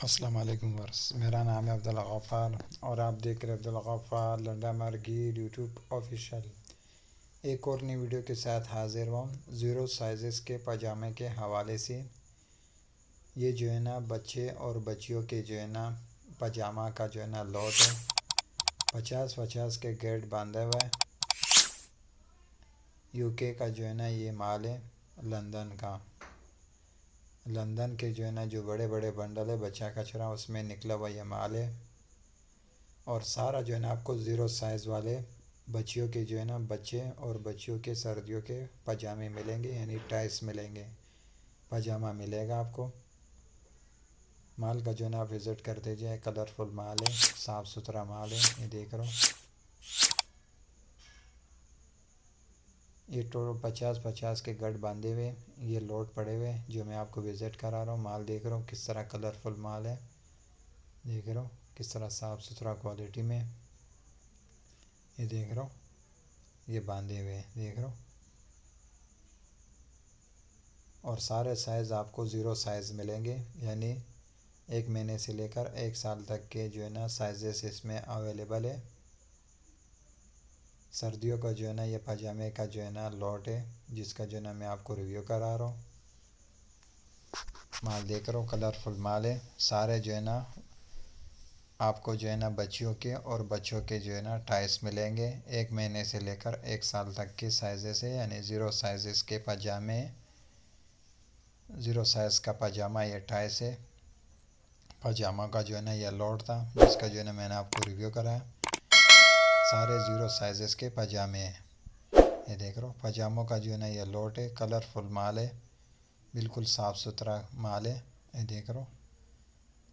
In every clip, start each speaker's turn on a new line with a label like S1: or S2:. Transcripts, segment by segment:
S1: अस्सलाम वालेकुम वर्स। मेरा नाम है अब्दुल गफ़ार और आप देख रहे हैं अब्दुल गफ़ार लंडा मार्गीर यूट्यूब ऑफिशियल। एक और नई वीडियो के साथ हाजिर हूँ ज़ीरो साइज़ के पजामे के हवाले से। ये जो है ना बच्चे और बच्चियों के जो है ना पजामा का जो है ना लॉट है। 50-50 के गेट बांधा हुआ है। यूके का जो है ना ये माल है। लंदन के जो है ना जो बड़े बड़े बंडल है बच्चा कचरा उसमें निकला हुआ ये माल है। और सारा जो है ना आपको ज़ीरो साइज़ वाले बच्चियों के जो है ना बच्चे और बच्चियों के सर्दियों के पजामे मिलेंगे, यानी टाइस मिलेंगे, पजामा मिलेगा आपको। माल का जो है ना आप विज़िट कर दीजिए। कलरफुल माल है, साफ़ सुथरा माल है। ये देख रहा हूँ ये टोटल 50-50 के गढ़ बांधे हुए ये लोड पड़े हुए जो मैं आपको विज़िट करा रहा हूँ। माल देख रहा हूँ किस तरह कलरफुल माल है, देख रहा हूँ किस तरह साफ़ सुथरा क्वालिटी में। ये देख रहा हूँ ये बांधे हुए देख रहा हूँ। और सारे साइज़ आपको ज़ीरो साइज़ मिलेंगे, यानी 1 महीने से लेकर 1 साल तक के जो है ना साइज़ेस इसमें अवेलेबल है। सर्दियों का जो है ना ये पजामे का जो है ना लॉट है जिसका जो है ना मैं आपको रिव्यू करा रहा हूँ। माल देख रहा हूँ कलरफुल माल है। सारे जो है ना आपको जो है ना बच्चियों के और बच्चों के जो है ना टाइस मिलेंगे 1 महीने से लेकर 1 साल तक के साइज़ेस है, यानी ज़ीरो साइज़ के पजामे। ज़ीरो साइज़ का पजामा ये टाइस है। पजामा का जो है ना ये लॉट था जिसका जो है ना मैंने आपको रिव्यू कराया। सारे ज़ीरो साइज़ के पजामे हैं। ये देख रहे हो पजामों का जो है ना ये लॉट है। कलरफुल माल है, बिल्कुल साफ़ सुथरा माल है। ये देख रहे हो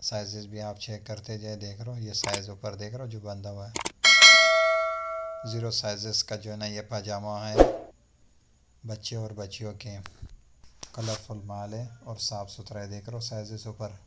S1: साइज़ भी आप चेक करते जाए। देख रहे हो ये साइज़ ऊपर देख रहे हो जो बंधा हुआ है। ज़ीरो साइज़ का जो है ना ये पजामा है बच्चे और बच्चियों के। कलरफुल माल है और साफ़ सुथरा है। देख रहे हो साइज़ ऊपर।